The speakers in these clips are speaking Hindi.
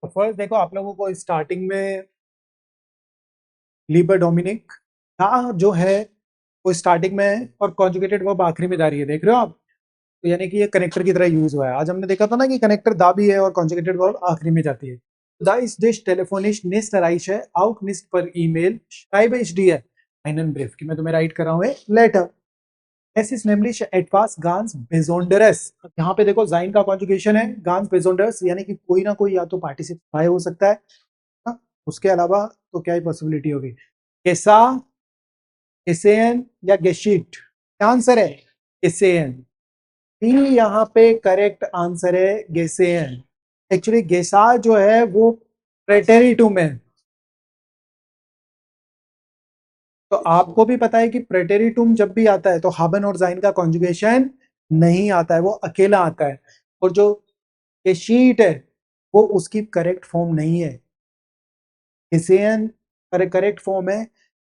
तो फर्स्ट देखो आप लोगों को स्टार्टिंग में लीबर डोमिनिक यहाँ जो है वो स्टार्टिंग में है और कॉन्जुगेटेड वर्ब आखिरी में जा रही है, देख रहे हो आप। तो यानी कि ये कनेक्टर की तरह यूज हुआ है। आज हमने देखा था ना कि कनेक्टर दा भी है और कॉन्जुगेटेड वर्ब आखिरी में जाती है। Da ist des telefonisch nicht erreiche, auch nicht per E-Mail, schreibe ich dir einen Brief कि मैं तुम्हें राइट कर रहा हूँ letter. Es ist nämlich etwas ganz Besonderes। यहाँ पे देखो जाइन का कॉन्जुगेशन है ganz Besonderes, यानी कि कोई ना कोई या तो पार्टिसिपल हो सकता है ना? उसके अलावा तो क्या ही पॉसिबिलिटी होगी। कैसा, एसेन या गेशिट, क्या आंसर है? एसेन। बी यहाँ पे करेक्ट आंसर है गेसेन। एक्चुअली गेसा जो है वो प्रेटेरिटुम है। तो आपको भी पता है कि प्रेटेरिटुम जब भी आता है तो हाबन और जाइन का कॉन्जुगेशन नहीं आता है, वो अकेला आता है। और जो गेशीट है वो उसकी करेक्ट फॉर्म नहीं है। हिसेन करेक्ट फॉर्म है।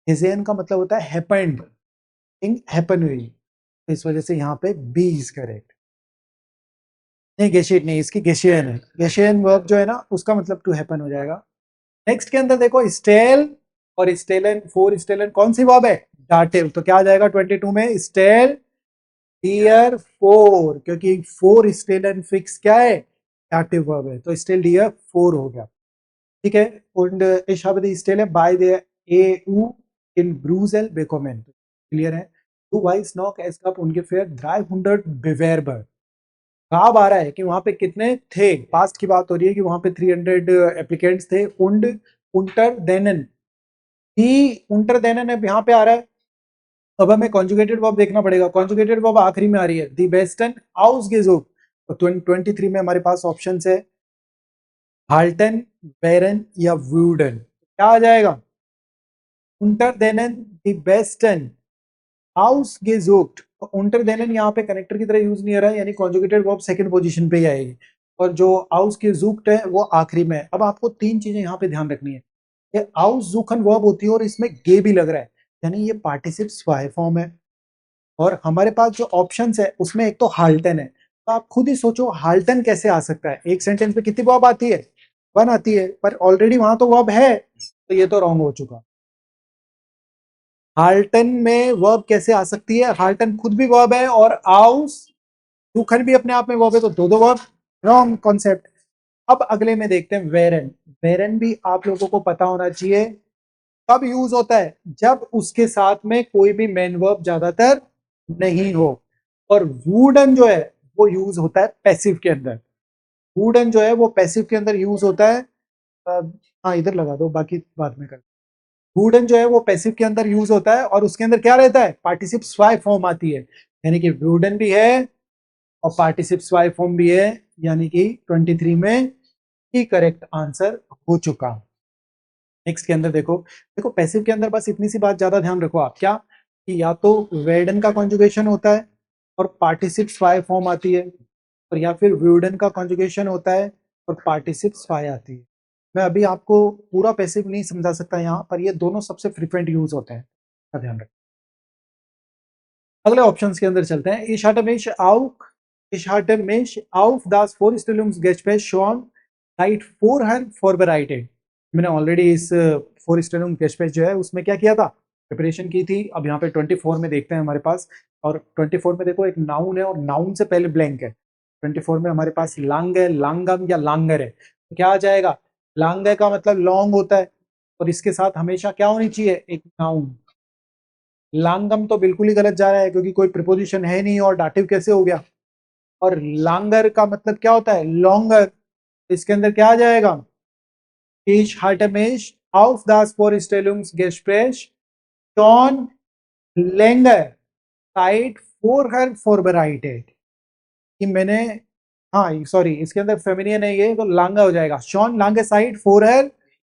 हिसेन का मतलब होता है हैपेंड, थिंग हैपन हुई। इस वजह से यहाँ पे बी इज करेक्ट। नहीं गेशिट नहीं, इसकी गेशियन है। गेशियन वर्ब जो है ना उसका मतलब टू हैपन हो जाएगा। नेक्स्ट के अंदर देखो स्टेल और स्टेलन, फोर स्टेलन कौन सी वर्ब है? डाटिव। तो क्या आ जाएगा 22 में? स्टेल डियर फोर, क्योंकि फोर स्टेलन फिक्स क्या है? डाटिव वर्ब है, तो स्टेल डियर फोर हो गया। ठीक है। und ich habe die Stelle bei der EU in Brüssel bekommen। Clear है। Du weißt noch, es gab ungefähr 300 Bewerber। कब आ रहा है कि वहां पे कितने थे, पास्ट की बात हो रही है कि वहां पे 300 एप्लीकेंट्स थे। und unter denen, ही unter denen अब यहाँ पे आ रहा है। अब हमें कॉन्जुगेटेड वर्ब देखना पड़ेगा। कॉन्जुगेटेड वर्ब आखिरी में आ रही है, दी बेस्टन आउसगेसुcht। तो 23 में हमारे पास ऑप्शन है हाल्टन, बेरन या वुडन। क्या आ जाएगा? unter denen die besten ausgesucht। तो unter denen यहाँ पे कनेक्टर की तरह यूज नहीं हो रहा है, यानी कॉन्जुगेटेड वर्ब सेकंड पोजीशन पे ही आएगी और जो ausgesucht है वो आखिरी में है। अब आपको तीन चीजें यहाँ पे ध्यान रखनी है। ये aussuchen वर्ब होती है और इसमें गे भी लग रहा है, यानी ये पार्टिसिप स्वाय फॉर्म है। और हमारे पास जो ऑप्शंस है उसमें एक तो हाल्टन है। तो आप खुद ही सोचो हाल्टन कैसे आ सकता है? एक सेंटेंस में कितनी वर्ब आती है? वन आती है, पर ऑलरेडी वहां तो वर्ब है, तो ये तो रॉन्ग हो चुका। हाल्टन में वर्ब कैसे आ सकती है? हाल्टन खुद भी वर्ब है और आउस दुखन भी अपने आप में वर्ब है, तो दो दो वर्ब, रॉन्ग कॉन्सेप्ट। अब अगले में देखते हैं वेरन। वेरन भी आप लोगों को पता होना चाहिए कब यूज होता है, जब उसके साथ में कोई भी मेन वर्ब ज्यादातर नहीं हो। और वुडन जो है वो यूज होता है पैसिव के अंदर। वुडन जो है वो पैसिव के अंदर यूज होता है। हाँ इधर लगा दो, बाकी बाद में कर। वुडन जो है वो पैसिव के अंदर यूज होता है और उसके अंदर क्या रहता है? पार्टिसिप स्वाय फॉर्म आती है, यानी कि वुडन भी है और पार्टिसिप स्वाय फॉर्म भी है, यानी कि 23 में ही करेक्ट आंसर हो चुका। नेक्स्ट के अंदर देखो, देखो पैसिव के अंदर बस इतनी सी बात ज्यादा ध्यान रखो आप, क्या कि या तो वेडन का कॉन्जुगेशन होता है और पार्टिसिप स्वाय फॉर्म आती है, और या फिर वुडन का कॉन्जुगेशन होता है और पार्टिसिप स्वाय आती है। मैं अभी आपको पूरा पैसिव नहीं समझा सकता यहाँ पर, ये दोनों सबसे फ्रीक्वेंट यूज होते हैं, का ध्यान रखें। अगले ऑप्शंस के अंदर चलते हैं। Ich hatte mich auf das Vorstellungsgespräch schon Zeit vorher vorbereitet। मैंने ऑलरेडी इस Vorstellungsgespräch जो है उसमें क्या किया था? प्रिपरेशन की थी। अब यहाँ पे 24 में देखते हैं हमारे पास, और 24 में देखो एक नाउन है और नाउन से पहले ब्लैंक है। 24 में हमारे पास लांग है, लांगम या लांगर है। तो क्या आ जाएगा? लांग का मतलब लॉन्ग होता है और इसके साथ हमेशा क्या होनी चाहिए? एक नाउन। लांगम तो बिल्कुल ही गलत जा रहा है क्योंकि कोई प्रिपोजिशन है नहीं और डाटिव कैसे हो गया? और लांगर का मतलब क्या होता है? लॉन्गर। इसके अंदर क्या आ जाएगा? Ich hatte mich auf das Vorstellungsgespräch schon länger Zeit vorher vorbereitet। कि मैंने, हाँ सॉरी इसके अंदर फेमिनियन है ये, तो लांगा हो जाएगा। शॉन लांगे साइड फोरहर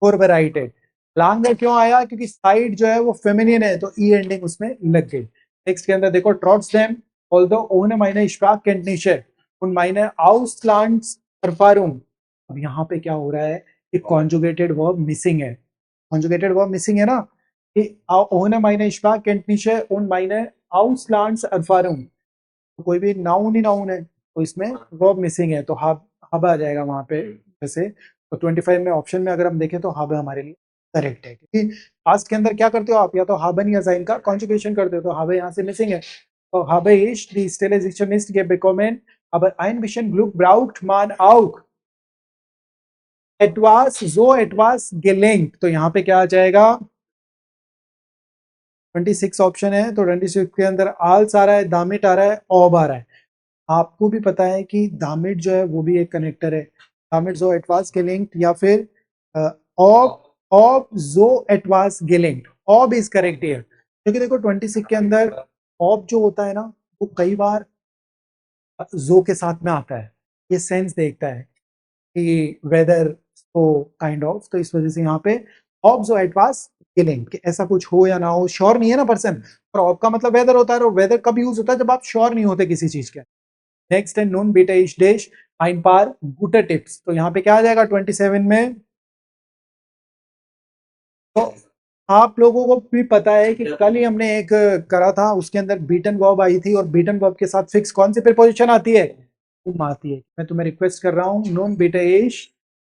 फोरबराइटेड। लांगा क्यों आया? क्योंकि साइड जो है वो फेमिनियन है, तो ई एंडिंग उसमें लग गई। नेक्स्ट के अंदर देखो ट्रॉट्सडेम although ohne meine Sprachkenntnisse und meine Auslandserfahrung। अब यहाँ पे क्या हो रहा है कि कॉन्जुगेटेड वर्ब मिसिंग है। कॉन्जुगेटेड वर्ब मिसिंग है ना, कि ohne meine Sprachkenntnisse und meine Auslandserfahrung। तो कोई भी नाउन ही नाउन है, तो इसमें वर्ब मिसिंग है, तो हब हब आ जाएगा वहां पे जैसे। तो 25 में ऑप्शन में अगर हम देखें तो habe हमारे लिए करेक्ट है, क्योंकि पास्ट के अंदर क्या करते हो आप, या तो haben या sein का कॉन्जुगेशन करते हो, तो habe यहाँ से मिसिंग है। तो habe ich die Stelle sicher nicht bekommen, aber ein bisschen Glück braucht man auch. etwas so etwas gelenkt, तो यहाँ पे क्या आ जाएगा 26 ऑप्शन है, तो 26 के अंदर आल्स आ रहा है, दामिट आ रहा है, ऑब आ रहा है। आपको भी पता है कि दामिट जो है वो भी एक कनेक्टर है, दामिट जो एटवास गेलिंक्ड या फिर ऑब ऑब जो एटवास गेलिंक्ड, ऑब इज करेक्ट हियर, क्योंकि देखो 26 के अंदर ऑब जो होता है ना वो कई बार जो के साथ में आता है, ये सेंस देखता है कि वेदर को काइंड ऑफ, तो इस वजह से यहाँ पे ऑब जो एटवास गेलिंक्ड, कि ऐसा कुछ हो या ना हो, श्योर नहीं है ना पर्सन, और ऑब का मतलब वेदर होता है, और वेदर कब यूज होता है, जब आप श्योर नहीं होते किसी चीज के। नेक्स्ट है नून बीटा इश dash ein paar gute tips, तो यहाँ पे क्या आ जाएगा 27 में। तो आप लोगों को भी पता है कि कल ही हमने एक करा था, उसके अंदर बीटन वर्ब आई थी, और बीटन वर्ब के साथ फिक्स कौन सी प्रीपोजिशन आती है, तुम आती है। मैं तुम्हें रिक्वेस्ट कर रहा हूँ, नून बीटा इश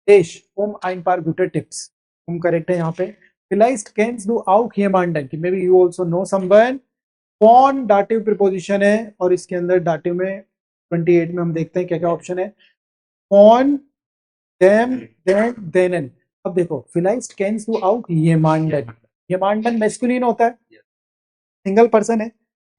dash ein paar gute tips, तुम करेक्ट है यहाँ पे। vielleicht kennst du auch jemanden, कि may be you also know someone, कौन डाटिव प्रीपोजिशन है, और इसके अंदर डाटिव में 28 में हम देखते हैं क्या क्या ऑप्शन है, कौन, देम, देन, देनन। अब देखो vielleicht kennst du auch jemanden, jemanden masculine होता है, सिंगल पर्सन है,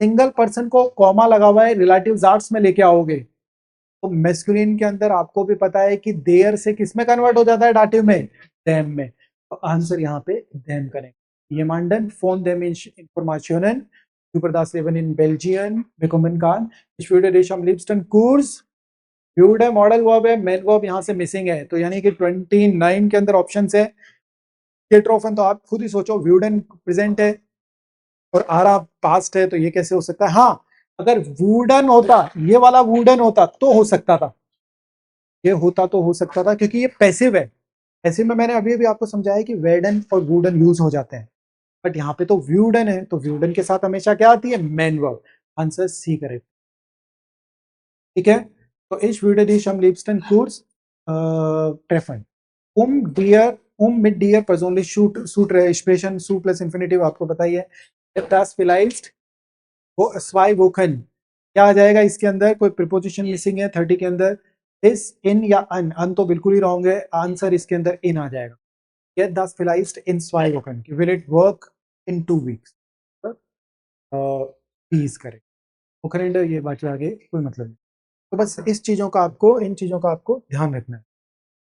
सिंगल पर्सन को कॉमा लगा हुआ है रिलेटिव आर्ट्स में लेके आओगे, तो मैस्कुलिन के अंदर आपको भी पता है कि देयर से किस में कन्वर्ट हो जाता है, डाटिव में, देम में, तो आंसर यहाँ पे देम करेंगे। jemanden von dem Informationen über das Leben in Belgien bekommen kann, ich würde dich am liebsten Kurs, फ्यूड है, मॉडल वर्ब है, मेन वर्ब यहाँ से मिसिंग है, तो यानी कि 29 के अंदर ऑप्शन है गेट्रोफन, तो आप खुद ही सोचो व्यूडन प्रेजेंट है और आरा पास्ट है, तो ये कैसे हो सकता है। हाँ, अगर वुडन होता, ये वाला वुडन होता तो हो सकता था, ये होता तो हो सकता था, क्योंकि ये पैसिव है। पैसिव में मैंने अभी अभी आपको समझाया कि वेडन और वुडन यूज हो जाते हैं, बट यहाँ पे तो व्यूडन है, तो व्यूडन के साथ हमेशा क्या आती है, main verb. Answer C correct, ठीक है। तो ich würde dich am liebsten Kurs treffen. Dir, mit dir persönlich shoot Expression su plus infinitive आपको बताइए। das vielleicht वो zwei Wochen, क्या आ जाएगा इसके अंदर, कोई प्रीपोजिशन मिसिंग है 30 के अंदर, इस इन या अन तो बिल्कुल ही रॉन्ग है, आंसर इसके अंदर इन आ जाएगा। get das vielleicht in 2 Wochen, will it work in 2 weeks, please करें, वो करेंगे, ये बात आगे कोई मतलब नहीं। तो बस इस चीजों का आपको, इन चीजों का आपको ध्यान रखना है।